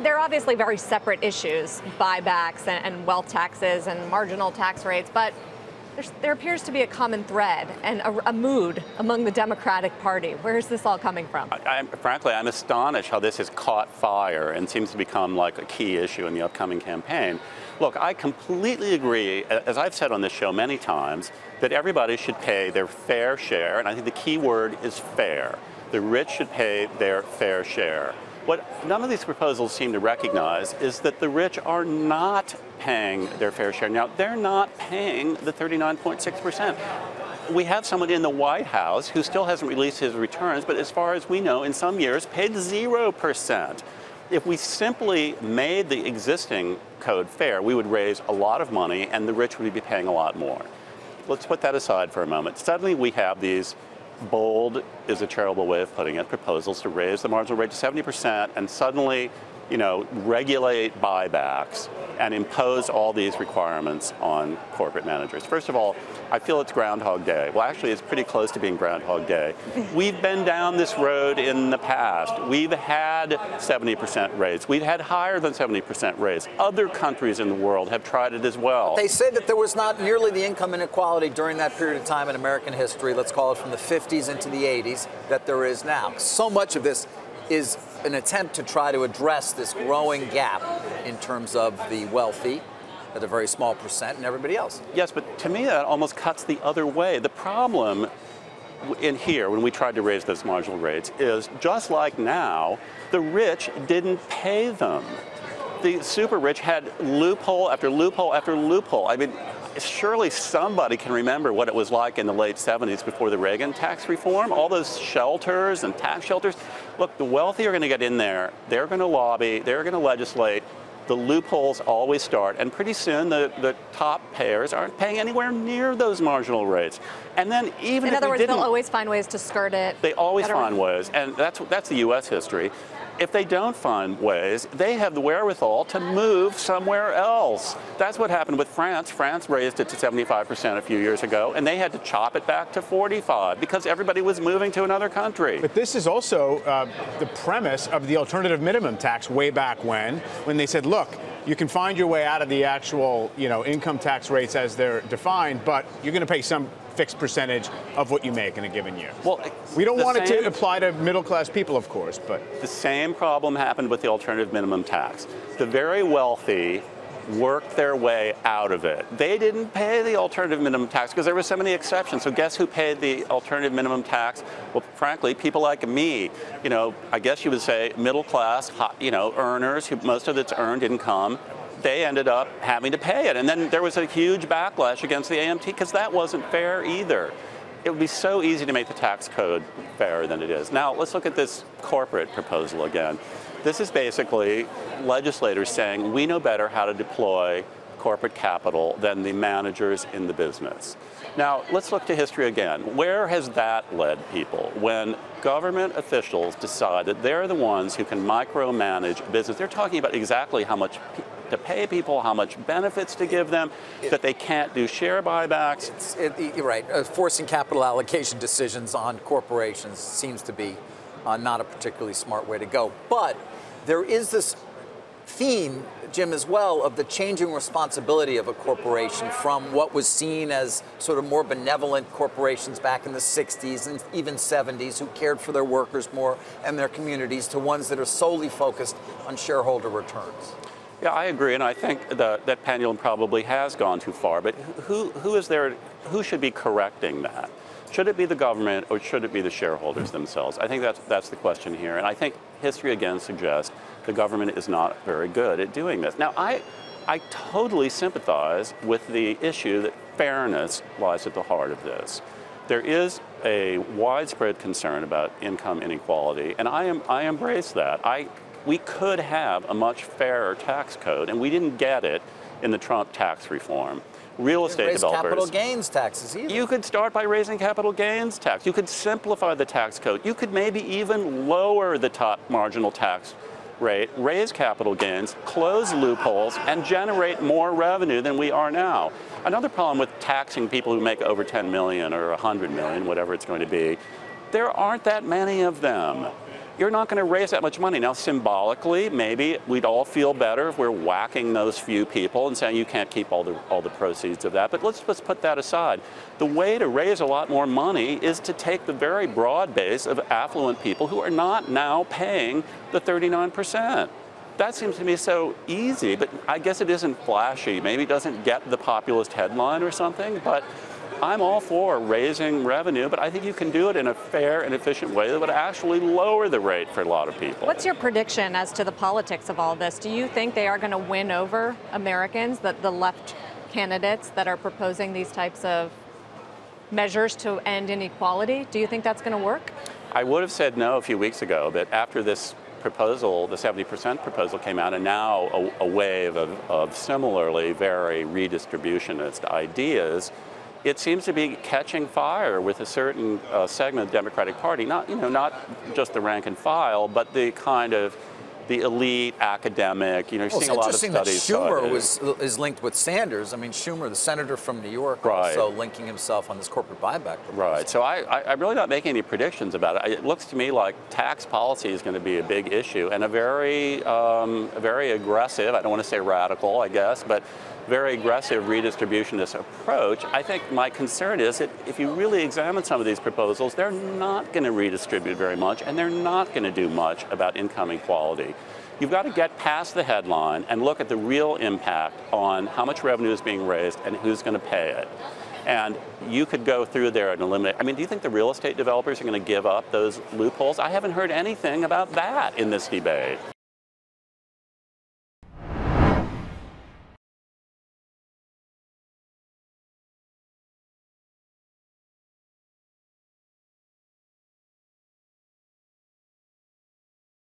They're obviously very separate issues, buybacks and wealth taxes and marginal tax rates, but there appears to be a common thread and a mood among the Democratic Party. Where is this all coming from? Frankly, I'm astonished how this has caught fire and seems to become like a key issue in the upcoming campaign. Look, I completely agree, as I've said on this show many times, that everybody should pay their fair share, and I think the key word is fair. The rich should pay their fair share. What none of these proposals seem to recognize is that the rich are not paying their fair share. Now, they're not paying the 39.6%. We have someone in the White House who still hasn't released his returns, but as far as we know, in some years, paid 0%. If we simply made the existing code fair, we would raise a lot of money and the rich would be paying a lot more. Let's put that aside for a moment. Suddenly we have these bold is a charitable way of putting it, proposals to raise the marginal rate to 70% and suddenly, regulate buybacks and impose all these requirements on corporate managers. First of all, I feel it's Groundhog Day. Well, actually, it's pretty close to being Groundhog Day. We've been down this road in the past. We've had 70% rates. We've had higher than 70% rates. Other countries in the world have tried it as well. They say that there was not nearly the income inequality during that period of time in American history, let's call it from the 50s into the 80s, that there is now. So much of this is an attempt to try to address this growing gap in terms of the wealthy at a very small percent and everybody else. Yes, but to me that almost cuts the other way. The problem in here, when we tried to raise those marginal rates, is just like now, the rich didn't pay them. The super rich had loophole after loophole after loophole. I mean, surely somebody can remember what it was like in the late 70s before the Reagan tax reform, all those shelters and tax shelters. Look, the wealthy are going to get in there, they're going to lobby, they're going to legislate. The loopholes always start, and pretty soon the top payers aren't paying anywhere near those marginal rates. And then even in other words, they'll always find ways to skirt it. They always find ways, and that's the U.S. history. If they don't find ways, they have the wherewithal to move somewhere else. That's what happened with France. France raised it to 75% a few years ago, and they had to chop it back to 45 because everybody was moving to another country. But this is also the premise of the alternative minimum tax way back when they said, look, you can find your way out of the actual, income tax rates as they're defined, but you're going to pay some fixed percentage of what you make in a given year. Well, we don't want it to apply to middle-class people, of course, but the same problem happened with the alternative minimum tax. The very wealthy worked their way out of it. They didn't pay the alternative minimum tax because there were so many exceptions. So guess who paid the alternative minimum tax? Well, frankly, people like me. I guess you would say middle class, earners who most of it's earned income. They ended up having to pay it. And then there was a huge backlash against the AMT because that wasn't fair either. It would be so easy to make the tax code fairer than it is. Now, let's look at this corporate proposal again. This is basically legislators saying we know better how to deploy corporate capital than the managers in the business. Now, let's look to history again. Where has that led people? When government officials decide that they're the ones who can micromanage a business, they're talking about exactly how much to pay people, how much benefits to give them, that they can't do share buybacks. You're right. Forcing capital allocation decisions on corporations seems to be not a particularly smart way to go. But there is this theme, Jim, as well, of the changing responsibility of a corporation from what was seen as sort of more benevolent corporations back in the 60s and even 70s who cared for their workers more and their communities to ones that are solely focused on shareholder returns. Yeah, I agree, and I think that pendulum probably has gone too far. But who should be correcting that? Should it be the government or should it be the shareholders themselves? I think that's the question here, and I think history again suggests the government is not very good at doing this. Now, I totally sympathize with the issue that fairness lies at the heart of this. There is a widespread concern about income inequality, and I embrace that. We could have a much fairer tax code, and we didn't get it in the Trump tax reform. Real estate developers. Capital gains taxes either. You could start by raising capital gains tax. You could simplify the tax code. You could maybe even lower the top marginal tax rate, raise capital gains, close loopholes, and generate more revenue than we are now. Another problem with taxing people who make over 10 million or 100 million, whatever it's going to be, there aren't that many of them. you're not going to raise that much money. Now, symbolically, maybe we'd all feel better if we're whacking those few people and saying you can't keep all the proceeds of that. But let's put that aside. The way to raise a lot more money is to take the very broad base of affluent people who are not now paying the 39%. That seems to me so easy, but I guess it isn't flashy. Maybe it doesn't get the populist headline or something, but I'm all for raising revenue, but I think you can do it in a fair and efficient way that would actually lower the rate for a lot of people. What's your prediction as to the politics of all this? Do you think they are going to win over Americans, the left candidates that are proposing these types of measures to end inequality? Do you think that's going to work? I would have said no a few weeks ago, but after this proposal, the 70% proposal came out, and now a wave of similarly very redistributionist ideas, it seems to be catching fire with a certain segment of the Democratic Party, not just the rank and file, but the kind of the elite academic, you're seeing a lot of studies. It's interesting that Schumer is linked with Sanders. I mean, Schumer, the senator from New York, also linking himself on this corporate buyback proposal. Right, so I'm really not making any predictions about it. It looks to me like tax policy is going to be a big issue, and a very aggressive, I don't want to say radical, I guess, but very aggressive redistributionist approach. I think my concern is that if you really examine some of these proposals, they're not going to redistribute very much, and they're not going to do much about income equality. You've got to get past the headline and look at the real impact on how much revenue is being raised and who's going to pay it. And you could go through there and eliminate. I mean, do you think the real estate developers are going to give up those loopholes? I haven't heard anything about that in this debate.